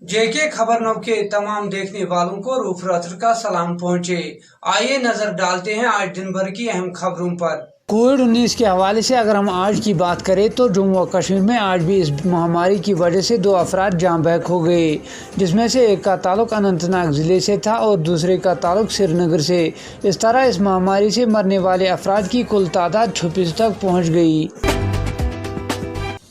जेके खबर नौ के तमाम देखने वालों को रूफ रत्तर का सलाम पहुंचे। आइए नजर डालते हैं आज दिन भर की अहम खबरों पर। कोविड-19 के हवाले से अगर हम आज की बात करें तो जम्मू और कश्मीर में आज भी इस महामारी की वजह से 2 अफराद जान बहक हो गए, जिसमें से एक का ताल्लुक अनंतनाग ज़िले से था और दूसरे का ताल्लुक श्रीनगर से। इस तरह इस महामारी से मरने वाले अफराद की कुल तादाद 26 तक पहुँच गई।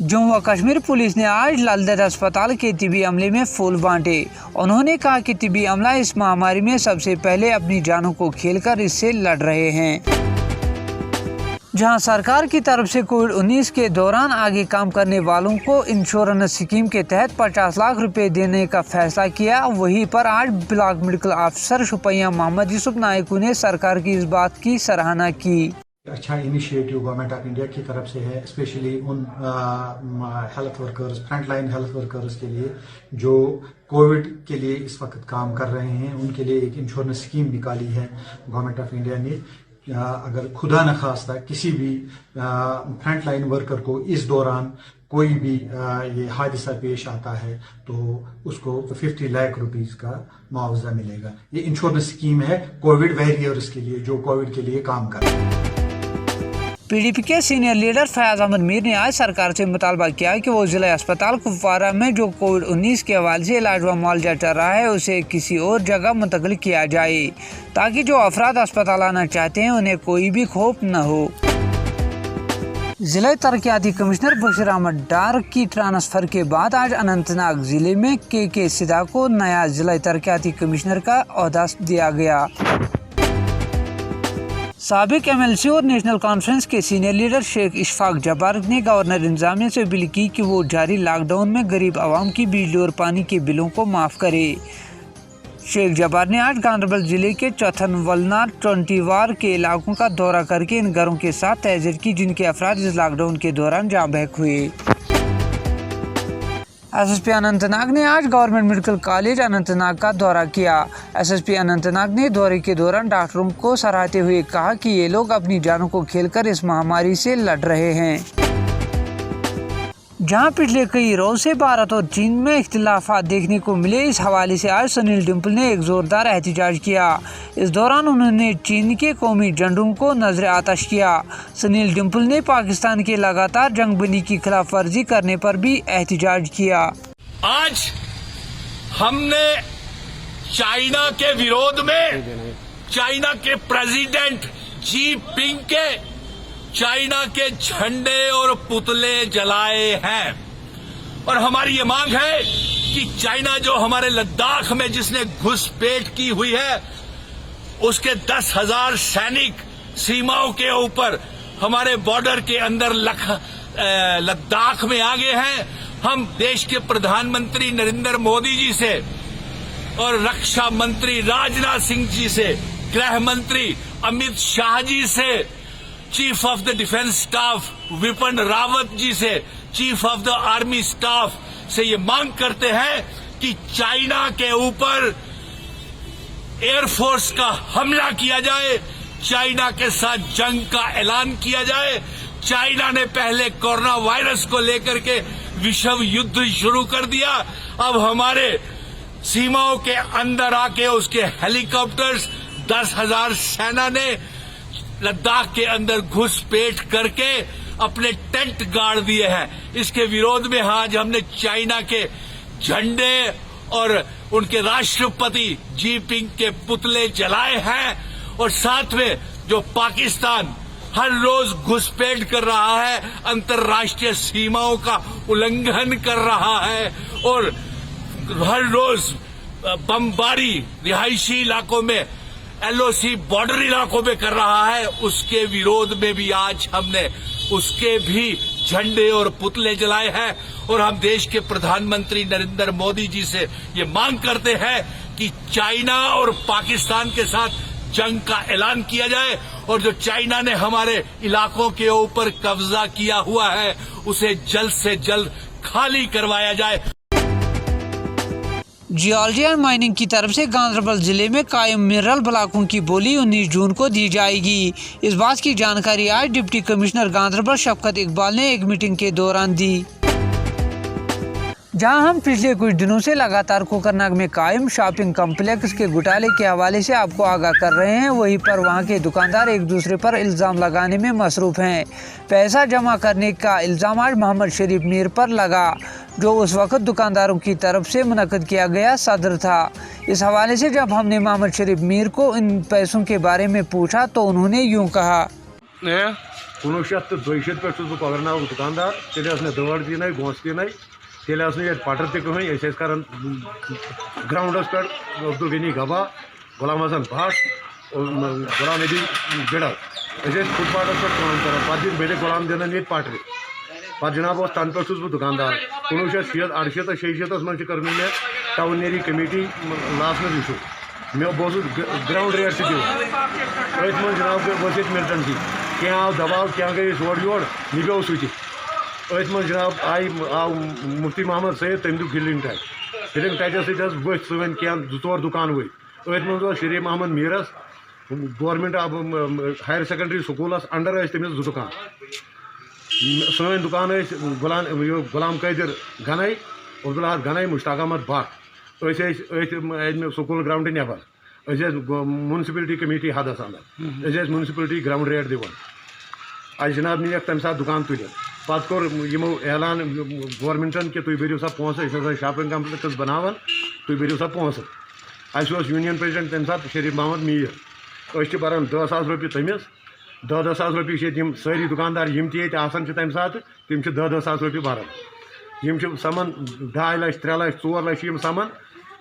जम्मू और कश्मीर पुलिस ने आज लालदेद अस्पताल के तिबी अमले में फूल बांटे। उन्होंने कहा कि तिबी अमला इस महामारी में सबसे पहले अपनी जानों को खेलकर इससे लड़ रहे हैं। जहां सरकार की तरफ से कोविड-19 के दौरान आगे काम करने वालों को इंश्योरेंस स्कीम के तहत 50 लाख रुपए देने का फैसला किया, वहीं पर आज block medical officer Shopian Mohammad Yusuf Naiku ने सरकार की इस बात की सराहना की। अच्छा इनिशिएटिव गवर्नमेंट ऑफ इंडिया की तरफ से है, स्पेशली उन health workers, front line health workers के लिए जो कोविड के लिए इस वक्त काम कर रहे हैं, उनके लिए एक इंश्योरेंस स्कीम निकाली है गवर्नमेंट ऑफ इंडिया ने। अगर खुदा न खास्ता किसी भी फ्रंट लाइन वर्कर को इस दौरान कोई भी ये हादसा पेश आता है तो उसको 50 लाख रुपीस का मुआवजा मिलेगा। ये इंश्योरेंस स्कीम है कोविड वॉरियर्स के लिए जो कोविड के लिए काम कर रहे हैं। पीडीपी के सीनियर लीडर फयाज अहमद मीर ने आज सरकार से मुतालबा किया कि वो जिला अस्पताल कुपवारा में जो कोविड-19 के हवाले से इलाज व मुआवजा चल रहा है उसे किसी और जगह मुंतकिल किया जाए, ताकि जो अफराद अस्पताल आना चाहते हैं उन्हें कोई भी खौफ न हो। जिला तरक्याती कमिश्नर बशीर अहमद डार की ट्रांसफर के बाद आज अनंतनाग जिले में के सिदा को नया जिला तरक्याती कमिश्नर का ओहदा दिया गया। साबिक MLC और नेशनल कॉन्फ्रेंस के सीनियर लीडर शेख इशफाक जब्बार ने गवर्नर इंतजामिया से अपील की कि वो जारी लॉकडाउन में गरीब आवाम की बिजली और पानी के बिलों को माफ़ करे। शेख जब्बार ने आज गांधरबल जिले के चौथनवलनार टोंटीवार के इलाकों का दौरा करके इन घरों के साथ तहजीर की जिनके अफराद इस लॉकडाउन के दौरान जाँ बहक हुए। SSP अनंतनाग ने आज गवर्नमेंट मेडिकल कॉलेज अनंतनाग का दौरा किया। SSP अनंतनाग ने दौरे के दौरान डॉक्टरों को सराहते हुए कहा कि ये लोग अपनी जानों को खेलकर इस महामारी से लड़ रहे हैं। जहां पिछले कई रोज से भारत और चीन में इख्तिलाफात देखने को मिले, इस हवाले से आज सुनील डिम्पल ने एक जोरदार एहतजाज किया। इस दौरान उन्होंने चीन के कौमी झंडों को नजर आतश किया। सुनील डिम्पल ने पाकिस्तान के लगातार जंगबंदी की खिलाफ वर्जी करने पर भी एहतजाज किया। आज हमने चाइना के विरोध में चाइना के प्रेसिडेंट जी पिंग के चाइना के झंडे और पुतले जलाए हैं और हमारी ये मांग है कि चाइना जो हमारे लद्दाख में जिसने घुसपैठ की हुई है उसके 10,000 सैनिक सीमाओं के ऊपर हमारे बॉर्डर के अंदर लद्दाख में आ गए हैं। हम देश के प्रधानमंत्री नरेंद्र मोदी जी से और रक्षा मंत्री राजनाथ सिंह जी से, गृह मंत्री अमित शाह जी से, chief of the defence staff Bipin Rawat ji से, chief of the army staff से ये मांग करते हैं कि चाइना के ऊपर एयरफोर्स का हमला किया जाए, चाइना के साथ जंग का ऐलान किया जाए। चाइना ने पहले कोरोना वायरस को लेकर के विश्व युद्ध शुरू कर दिया, अब हमारे सीमाओं के अंदर आके उसके हेलीकॉप्टर्स 10,000 सेना ने लद्दाख के अंदर घुसपैठ करके अपने टेंट गाड़ दिए हैं। इसके विरोध में आज हमने चाइना के झंडे और उनके राष्ट्रपति जी पिंग के पुतले जलाए हैं और साथ में जो पाकिस्तान हर रोज घुसपैठ कर रहा है, अंतर्राष्ट्रीय सीमाओं का उल्लंघन कर रहा है और हर रोज बमबारी रिहायशी इलाकों में, LOC बॉर्डर इलाकों में कर रहा है, उसके विरोध में भी आज हमने उसके भी झंडे और पुतले जलाए हैं और हम देश के प्रधानमंत्री नरेंद्र मोदी जी से ये मांग करते हैं कि चाइना और पाकिस्तान के साथ जंग का ऐलान किया जाए और जो चाइना ने हमारे इलाकों के ऊपर कब्जा किया हुआ है उसे जल्द से जल्द खाली करवाया जाए। जियोलॉजी एंड माइनिंग की तरफ से गांधरबल जिले में कायम मिनरल ब्लॉकों की बोली 19 जून को दी जाएगी। इस बात की जानकारी आज डिप्टी कमिश्नर गांधरबल शफकत इकबाल ने एक मीटिंग के दौरान दी। जहां हम पिछले कुछ दिनों से लगातार कोकरनाग में कायम शॉपिंग कॉम्प्लेक्स के घोटाले के हवाले से आपको आगाह कर रहे हैं, वहीं पर वहां के दुकानदार एक दूसरे पर इल्ज़ाम लगाने में मसरूफ़ हैं। पैसा जमा करने का इल्ज़ाम आज मोहम्मद शरीफ मीर पर लगा, जो उस वक्त दुकानदारों की तरफ से मुनक्कद किया गया सदर था। इस हवाले से जब हमने मोहम्मद शरीफ मीर को इन पैसों के बारे में पूछा तो उन्होंने यूँ कहा। 1922 पे कोकरनाग दुकानदार तेल दौड़ दिन गोस दिन तेल पटर तहन कर ग्राउंडस पे अब्दुल गनी गबा गुलाम हसन भट गुलाम नबी बिड़ल फुटपाथस पे काम कर पे बेटे गुलाम दिन ये पटरी पे जनाब तन पे बह दुकानदार 1968-67 मज कर मे टाउनरी कमेटी लास्ट में इशू मे बहुत ग्राउंड रेट से दिवन मन जनाब बस मिलिटेंसी क्या आव दबाव क्या गई ओर योर निभो सह मन जनाब आव मुफ्ती मोहम्मद सैयद तम दुख फिलिंग टच सत वन क्या 2-4 दुकान वत मन शरीफ मोहम्मद मीरस गवर्नमेंट हायर सेकेंडरी स्कूलस अंडर तमिस 2 दुकान सन दुकान गुलाम कैदर गनई अब्दुल अहद गनई मुश्ताक अहमद भट स्कूल ग्राउंड नबर म्यूनसिपलिटी कमेटी हदस अंदर म्यूनसिपलिटी ग्राउंड रेट दिवन जनाब नी तम सात दुकान तुल पत् कोर यमो ऐलान गवर्नमेंटन कि तुम भरियो सा पोस शॉपिंग कॉम्प्लेक्स बनावान तुम भरियो सा पोस यूनियन प्रेसिडेंट तम सात शरीफ मोहम्मद मीर बरान 10,000 रुपये तमिस 10,000 रुपये सारी दुकानदार तम सात तम 10,000 रुपये बरान समन 2 लाख 3 लाख 4 लाख समन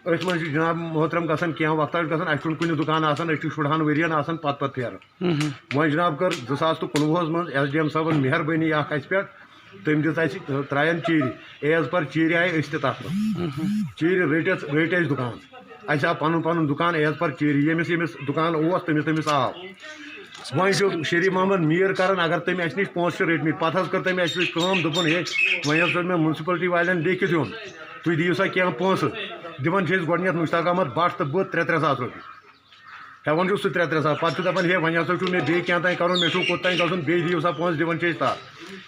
मन जनाब मोहतरम गसान क्या वक्त गुन कुन दुकान शुड़हान वरियन पत फेर वो जनाब कर 2019 मज SDM साहबन मेहरबानी पे तम त्रायन चीर एज पर चीर आए तथ चीर रट दुकान अस आव पन दुकान एज पर चीर यमिस दुकान तमिस आव वो शरीफ मोहम्मद मीर कर अगर तम अस नश पोस रटमित पे कर तम दोपन हे वो मे म्यूनसिपलिटी वाले लिखित दिन तुम दियो सा क्या पोस दिवन गोत मुश्ताक अहमद भट तो बह 3,000 रुपये हेवन सह 3,000 पे दपान हे वह हसा मे बे क्या कर मे कोत गन बे दियो सा पोस दिवन तथ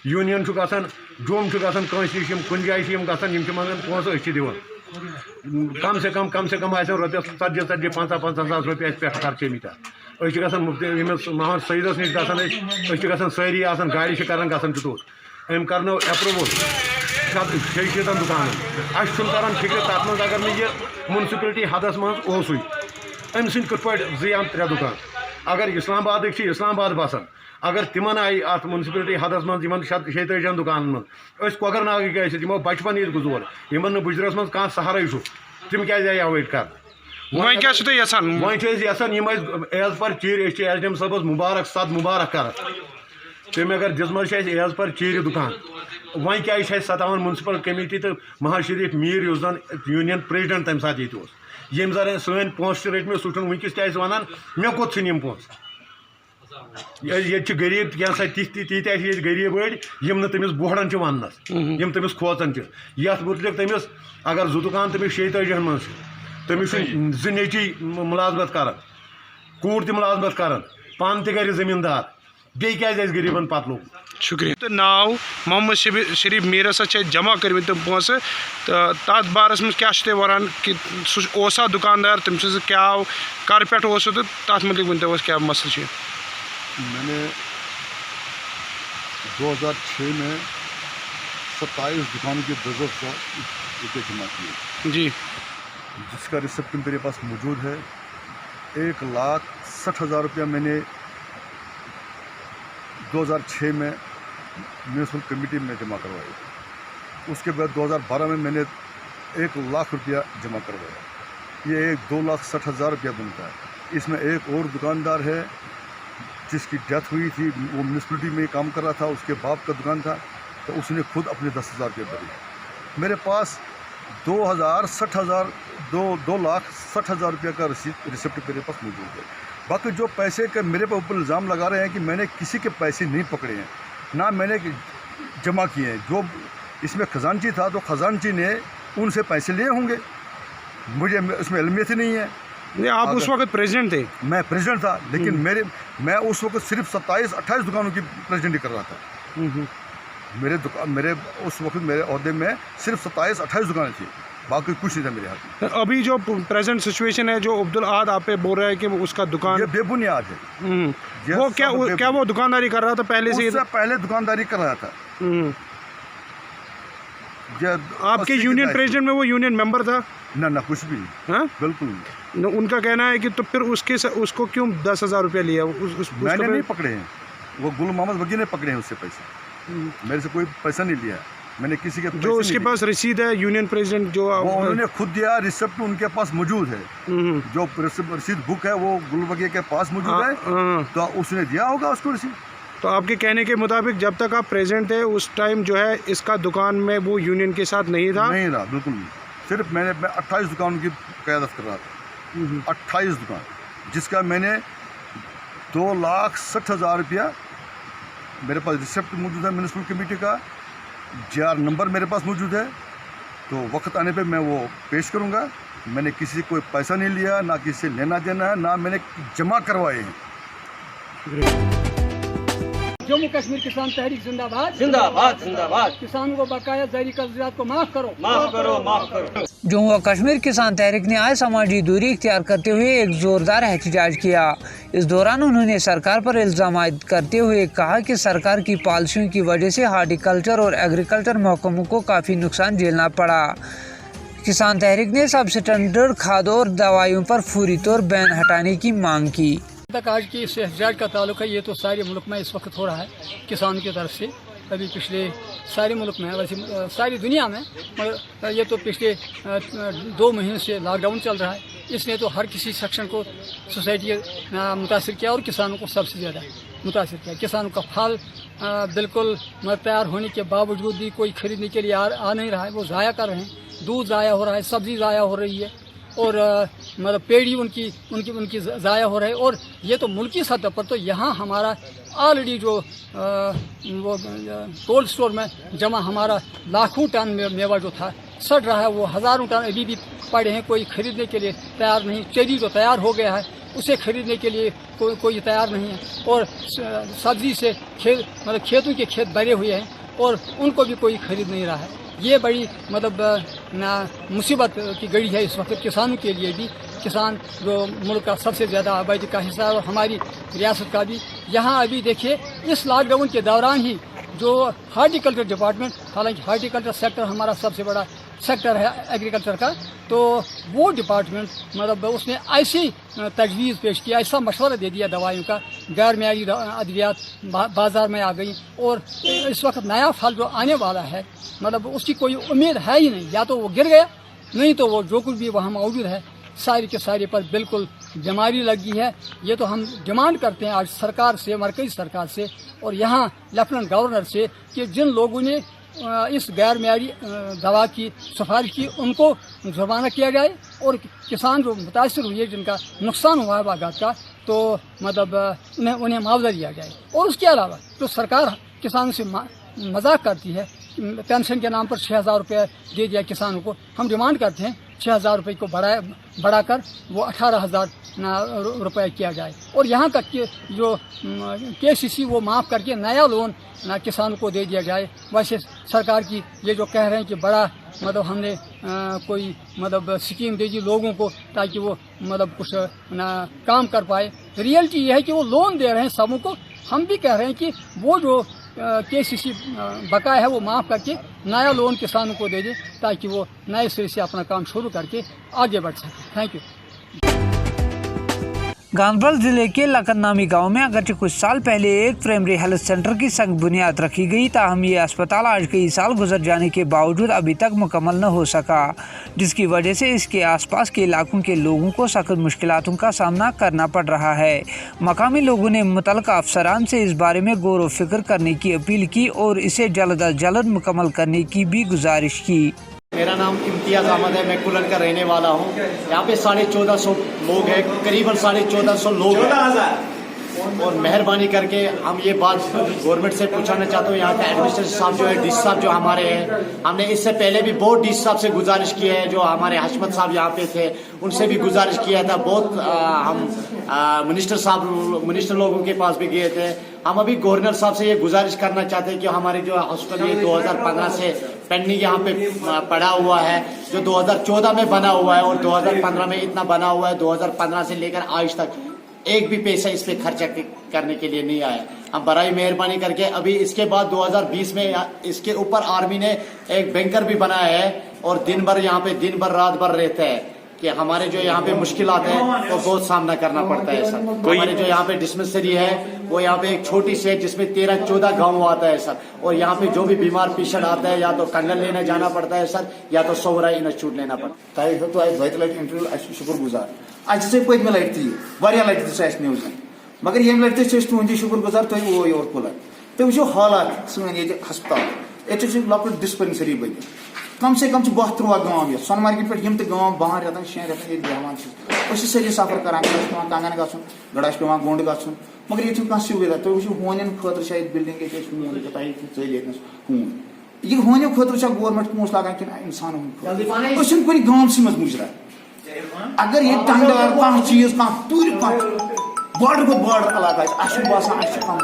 यूनियन गसान जुम कंस नश कुन जाए गसान मंगान पोस दिवन कम से कम रुपये 40-50 रुपये पे खर्चे पे मुफ्ती मोहम्मद सईदस नश गसान सारी गाड़ी कर गसान तोत अम कर अप्रूवल 6 दुकान कर फिक्र तथ मज अगर यह म्यूनसिपलिटी हदस मज अम सत पे 2-3 दुकान अगर इस्लामाबाद इस्लामाबाद बसान अगर तिमन आई अत म्यूनसिपलिटी हदस मज 27 दुकान मज कोकरनाग गो बचपन ये गुजर इन बुजरस मज कह सहारा तम क्या अवॉइड कर वह एज पर चीर SDM साहब मुबारक सद मुबारक कर तम अगर दिम एज पर चीर दुकान वह क्या सतावन म्यूनसिपल कमेटी तो मोहम्मद शरीफ मीर यूनियन प्रेसिडेंट तम सात ये जरा सन पोस रटमें सह वनकस क्या वन मे कोत इन पोस ये गरीब क्या तीत गरीब अड़ तमिस बोहड़न वनस तमिस खोचन ये मुतलिक तमिस अगर 2 दुकान तमिस 46 मज तमिस 2 नेची मुलाजमत कर कूर त मुलाजमत कर पान त जमींदार बे क्या गरीबन पत लोग शुक्रिया तो नाव मोहम्मद शरीफ मीरस जमा कर तम पोस तो तथ बारस में क्या वन कि सह दुकानदार तम क्या कर पे तो तथ मतलब वन तो क्या मसल मैंने 2006 में 27 दुकानों के बजट का रुपये जमा किए जी, जिसका रिसिप्ट मेरे पास मौजूद है। 1,60,000 रुपया मैंने 2006 में म्यूनसिपल कमेटी में जमा करवाई। उसके बाद 2012 में मैंने 1 लाख रुपया जमा करवाया। ये 2,60,000 रुपया बनता है। इसमें एक और दुकानदार है जिसकी डेथ हुई थी, वो म्यूनसिपलिटी में काम कर रहा था, उसके बाप का दुकान था, तो उसने खुद अपने 10,000 रुपये भरे। मेरे पास 2,60,000 रुपये का रिसिप्ट मेरे पास मौजूद है। बाकी जो पैसे के मेरे ऊपर इल्ज़ाम लगा रहे हैं कि मैंने किसी के पैसे नहीं पकड़े हैं, ना मैंने जमा किए हैं। जो इसमें खजानची था तो खजानची ने उनसे पैसे लिए होंगे, मुझे उसमें इल्मियत ही नहीं है। आप उस वक्त प्रेसिडेंट थे? मैं प्रेसिडेंट था, लेकिन मैं उस वक्त सिर्फ 27-28 दुकानों की प्रेसिडेंट कर रहा था। मेरे उस वक्त मेरे अहदे में सिर्फ 27-28 दुकानें थी, बाकी कुछ नहीं था मेरे हाथ में। अभी जो प्रेजेंट सिचुएशन है, जो अब्दुल अहद आप पे बोल रहा है कि उसका दुकान ये बेबुनियाद है। ये वो सब क्या वो दुकानदारी कर रहा था पहले से? उससे पहले दुकानदारी कर रहा था। आपके यूनियन प्रेसिडेंट में वो यूनियन मेंबर था? ना कुछ भी नहीं। हाँ? बिल्कुल नहीं। उनका कहना है कि तो फिर उसको क्यों 10,000 रुपया लिया? मैंने नहीं पकड़े हैं, वो गुल मोहम्मद वगी ने पकड़े हैं उससे पैसे। मेरे से कोई पैसा नहीं लिया, मैंने किसी के जो उसके पास रसीद है यूनियन प्रेसिडेंट जो वो उन्होंने खुद दिया, रिसिप्ट उनके पास मौजूद है। जो रसीद बुक है वो गुल वगी के पास मौजूद है, तो उसने दिया होगा उसको रसीद। तो आपके कहने के मुताबिक जब तक आप प्रेसिडेंट थे उस टाइम जो है इसका दुकान में वो यूनियन के साथ नहीं था? नहीं रहा, बिल्कुल नहीं। सिर्फ मैं 28 दुकान की क़यादत कर रहा था। 28 दुकान, जिसका मैंने 2,60,000 रुपया मेरे पास रिसिप्ट मौजूद है म्यूनिसिपल कमेटी का, JR नंबर मेरे पास मौजूद है। तो वक्त आने पे मैं वो पेश करूँगा। मैंने किसी को पैसा नहीं लिया, ना किसी से लेना देना है, ना मैंने जमा करवाए हैं। जम्मू कश्मीर किसान तहरीक जिंदाबाद जिंदाबाद जिंदाबाद। किसानों को बकाया जारी कर्ज़ात को माफ करो, माफ करो, माफ करो। जम्मू व कश्मीर किसान तहरीक ने आज समाजी दूरी इख्तियार करते हुए एक जोरदार एहतजाज किया। इस दौरान उन्होंने सरकार पर इल्ज़ाम आयद करते हुए कहा कि सरकार की पॉलिसियों की वजह से हार्टिकल्चर और एग्रीकल्चर महकमों को काफ़ी नुकसान झेलना पड़ा। किसान तहरीक ने सबस्टैंडर्ड खादों और दवाइयों पर फौरी तौर बैन हटाने की मांग की। तक आज की इस एहतजाज का ताल्लुक है, ये तो सारे मुल्क में इस वक्त हो रहा है किसानों की तरफ से। अभी पिछले सारे मुल्क में, वैसे सारी दुनिया में, मगर ये तो पिछले 2 महीने से लॉकडाउन चल रहा है। इसने तो हर किसी सेक्शन को सोसाइटी मुतासर किया और किसानों को सबसे ज़्यादा मुतासर किया। किसानों का फल बिल्कुल तैयार होने के बावजूद भी कोई खरीदने के लिए आ नहीं रहा है, वो ज़ाया कर रहे हैं। दूध ज़ाया हो रहा है, सब्ज़ी ज़ाया हो रही है, और मतलब पेड़ ही उनकी ज़ाया हो रहे हैं। और ये तो मुल्की सतह पर, तो यहाँ हमारा ऑलरेडी जो वो कोल्ड स्टोर में जमा हमारा लाखों टन मेवा जो था सड़ रहा है, वो हज़ारों टन अभी भी पड़े हैं, कोई खरीदने के लिए तैयार नहीं। चेरी तो तैयार हो गया है, उसे खरीदने के लिए कोई तैयार नहीं है। और सब्ज़ी से खेतों के खेत भरे हुए हैं और उनको भी कोई खरीद नहीं रहा है। ये बड़ी मुसीबत की घड़ी है इस वक्त किसानों के लिए भी। किसान जो मुल्क का सबसे ज़्यादा आबादी का हिस्सा है और हमारी रियासत का भी। यहाँ अभी देखिए इस लॉकडाउन के दौरान ही जो हार्टिकल्चर डिपार्टमेंट, हालांकि हार्टिकल्चर सेक्टर हमारा सबसे बड़ा सेक्टर है एग्रीकल्चर का, तो वो डिपार्टमेंट उसने ऐसी तजवीज़ पेश किया, ऐसा मशवरा दे दिया दवाइयों का, गैर मेयारी अद्वियात बाज़ार में आ गई। और इस वक्त नया फल जो आने वाला है उसकी कोई उम्मीद है ही नहीं। या तो वो गिर गया, नहीं तो वो जो कुछ भी वहाँ मौजूद है सारी के सारी पर बिल्कुल बीमारी लगी है। ये तो हम डिमांड करते हैं आज सरकार से, मरकज़ी सरकार से और यहाँ लेफ्टिनेंट गवर्नर से कि जिन लोगों ने इस गैर मेयारी दवा की सिफारिश की उनको जुर्माना किया जाए और किसान जो मुतासर हुए जिनका नुकसान हुआ है बागात का, तो उन्हें मुआवजा दिया जाए। और उसके अलावा तो सरकार किसानों से मजाक करती है, पेंशन के नाम पर 6,000 रुपये दे दिया किसानों को। हम डिमांड करते हैं 6,000 रुपये को बढ़ाकर वो 18,000 रुपये किया जाए। और यहाँ तक कि जो KCC वो माफ़ करके नया लोन किसानों को दे दिया जाए। वैसे सरकार की ये जो कह रहे हैं कि बड़ा हमने कोई स्कीम दे दी लोगों को ताकि वो कुछ काम कर पाए। रियलिटी ये है कि वो लोन दे रहे हैं सबों को। हम भी कह रहे हैं कि वो जो KCC बकाया है वो माफ़ करके नया लोन किसानों को दे दे ताकि वो नए सिरे से अपना काम शुरू करके आगे बढ़ सके। Thank you. गांधरबल जिले के लखन नामी गाँव में अगरचे कुछ साल पहले एक प्राइमरी हेल्थ सेंटर की सख्त बुनियाद रखी गई, ताहम ये अस्पताल आज कई साल गुजर जाने के बावजूद अभी तक मुकम्मल न हो सका, जिसकी वजह से इसके आसपास के इलाकों के लोगों को सख्त मुश्किलातों का सामना करना पड़ रहा है। मकामी लोगों ने मुतल्लिका अफसरान से इस बारे में गौर व फिक्र करने की अपील की और इसे जल्द अज जल्द मुकम्मल करने की भी गुजारिश की। मेरा नाम इम्तियाज़ अहमद है, मैं कुलन का रहने वाला हूँ। यहाँ पे 1450 लोग हैं, करीबन 1450 लोग हैं। और मेहरबानी करके हम ये बात गवर्नमेंट से पूछना चाहते हूँ, यहाँ का एडमिनिस्ट्रेटर साहब जो है, डीसी साहब जो हमारे हैं, हमने इससे पहले भी बहुत डीसी साहब से गुजारिश की है, जो हमारे हशमत साहब यहाँ पे थे उनसे भी गुजारिश किया था, बहुत हम मिनिस्टर लोगों के पास भी गए थे। हम अभी गवर्नर साहब से ये गुजारिश करना चाहते हैं कि हमारे जो हॉस्पिटल ये 2015 से पेंडिंग यहाँ पे पड़ा हुआ है, जो 2014 में बना हुआ है और 2015 में इतना बना हुआ है, 2015 से लेकर आज तक एक भी पैसा इस पे खर्चा करने के लिए नहीं आया। हम बराई मेहरबानी करके अभी इसके बाद 2020 में इसके ऊपर आर्मी ने एक बैंकर भी बनाया है और दिन भर रात भर रहते हैं कि हमारे जो यहाँ पे मुश्किलात है वो बहुत सामना करना पड़ता है सर। हमारे जो यहाँ पे डिस्पेंसरी है वो यहाँ पे एक छोटी सी है जिसमें 13-14 गांव आता है सर, और यहाँ पे जो भी बीमार पेशेंट आता है या तो कंगन लेने जाना पड़ता है सर, या तो सोवरा इंस्टीट्यूट लेना पड़ता है। तो शुक्र गुजार अच्छे पत्म लट लट न्यूज मगर ये लट तुंदी शुक्र गुजार तुम वो कुल तुम वो हालात सन ये हस्पताल ये लॉकड डिस्पेंसरी बन कम से कम 12-13 गाँव ये सोन मार्केट पे गाँव 12 रेतन 6 रेतन ये बेहान सारी सफर करान कंगन गन गड़ा पे गोंड ग मगर ये कह सुविधा तुम वो होन खुद शायद बिल्डिंग ये हून ये होन खुद गवर्नमेंट पोस लागान कि इंसान कुन गाँव सी मज मुजरा अगर ये टंगदार कह चीज पूरी बॉर्डर को बॉर्डर इलाका बसान कम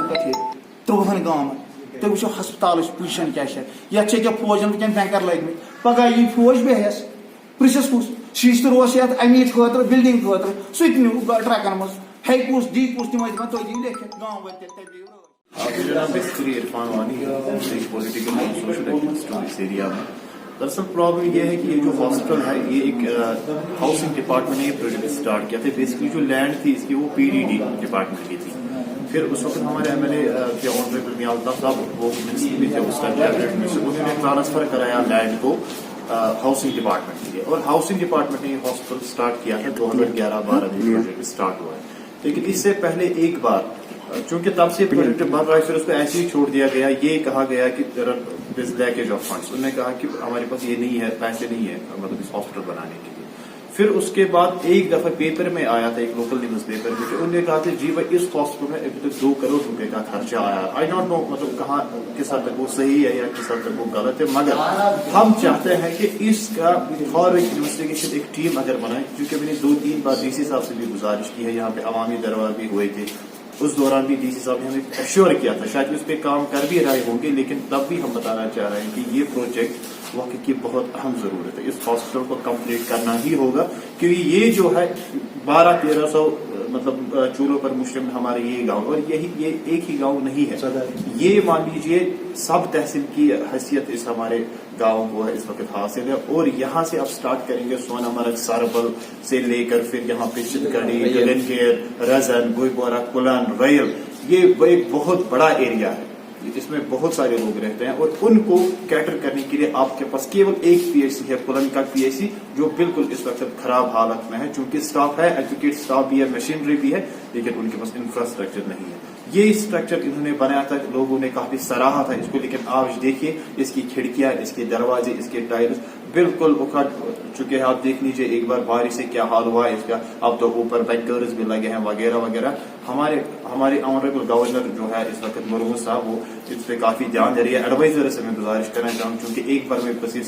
30 गाँव तुम वो हस्पताल पोजिशन क्या ये फौजन वैन बैंकर लगे पगह यी फौज बेहस प्रिसस कुस शीश तो रोस ये अमीर खुद बिल्डिंग खुद सह ट्रकन मज हे कुस डी कुस तम तुम लिखित गाँव मेरा नाम बेसिकली इरफान वानी है, एक पॉलिटिकल और सोशल एक्टिविस्ट हूँ इस एरिया में। दरअसल प्रॉब्लम ये है कि ये जो हॉस्पिटल है ये एक हाउसिंग डिपार्टमेंट ने ये प्रोजेक्ट स्टार्ट किया था। बेसिकली जो लैंड थी इसकी वो PDD डिपार्टमेंट की थी। फिर उस वक्त हमारे MLA के ऑनरेबल मियां अल्ताफ साहब वो मिनिस्टर भी थे उस टाइम कैबिनेट में, उन्होंने ट्रांसफर कराया लैंड को हाउसिंग डिपार्टमेंट के लिए, और हाउसिंग डिपार्टमेंट ने हॉस्पिटल स्टार्ट किया था 2011-12 में प्रोजेक्ट स्टार्ट हुआ है। लेकिन इससे पहले एक बार चूंकि तब से प्रोजेक्ट बन रहा है फिर उसको ऐसे ही छोड़ दिया गया। ये कहा गया कि लैकेज ऑफ फंड्स, उन्होंने कहा कि हमारे पास ये नहीं है, पैसे नहीं है मतलब इस हॉस्पिटल बनाने के लिए। फिर उसके बाद एक दफा पेपर में आया था, एक लोकल न्यूज पेपर में, तो उन्होंने कहा था जी भाई इस हॉस्पिटल में अभी तक 2 करोड़ रुपए का खर्चा आया। आई डोंट नो मतलब कहाँ किस हद तक वो सही है या किस हद तक वो गलत है, मगर हम चाहते हैं कि इसका और एक इन्वेस्टिगेशन एक टीम अगर बनाए, क्योंकि मैंने 2-3 बार DC साहब से भी गुजारिश की है, यहाँ पे अवामी दरबार भी हुए थे, उस दौरान भी DC साहब ने हमें एश्योर किया था, शायद उस पर काम कर भी रहे होंगे, लेकिन तब भी हम बताना चाह रहे हैं कि ये प्रोजेक्ट वाकई की बहुत अहम जरूरत है। इस हॉस्पिटल को कंप्लीट करना ही होगा, क्योंकि ये जो है 1200-1300 मतलब चूल्हों पर मुश्तमिल हमारे ये गांव, और ये एक ही गांव नहीं है, ये मान लीजिए सब तहसील की हैसियत इस हमारे गांव को है इस वक्त हासिल है। और यहाँ से अब स्टार्ट करेंगे सोनामर्ग सरबल से लेकर फिर यहाँ पे चितकड़ी, गगनगेर, रजन, गुईबोरा, कुलन, रैल, ये एक बहुत बड़ा एरिया है जिसमें बहुत सारे लोग रहते हैं, और उनको कैटर करने के लिए आपके पास केवल एक PHC है, पुलन का PHC, जो बिल्कुल इस वक्त खराब हालत में है। चूंकि स्टाफ है, एजुकेट स्टाफ भी है, मशीनरी भी है, लेकिन उनके पास इंफ्रास्ट्रक्चर नहीं है। ये स्ट्रक्चर इन्होंने बनाया था, लोगों ने काफी सराहा था इसको, लेकिन आज देखिए इसकी खिड़कियां, इसके दरवाजे, इसके टाइल्स बिल्कुल उखड़ चुके हैं। आप देख लीजिए एक बार बारिश से क्या हाल हुआ है इसका। अब तो ऊपर बैंकर्स भी लगे हैं वगैरह वगैरह। हमारे ऑनरेबल गवर्नर जो है इस वक्त मुर्मू साहब, वो इस पे काफी ध्यान दे रही है। एडवाइजर से मैं गुजारिश करना चाहूँ, क्योंकि एक बार में बसीर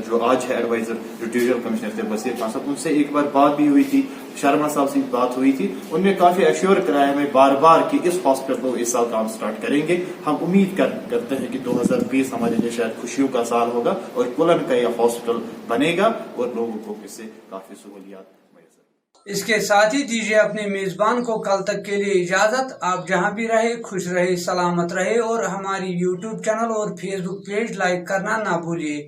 जो आज है एडवाइजर जुडिशियल कमिश्नर थे बसीर खान साहब, उनसे एक बार बात भी हुई थी, शर्मा साहब से बात हुई थी, उन्होंने काफी एश्योर कराया हमें बार बार कि इस हॉस्पिटल को इस साल काम स्टार्ट करेंगे। हम उम्मीद करते हैं कि 2020 हमारे लिए शायद खुशियों का साल होगा और कुलन का यह हॉस्पिटल बनेगा और लोगों को इससे काफी सहूलियात। इसके साथ ही दीजिए अपने मेजबान को कल तक के लिए इजाजत। आप जहां भी रहे खुश रहे, सलामत रहे, और हमारी YouTube चैनल और Facebook पेज लाइक करना ना भूलिए।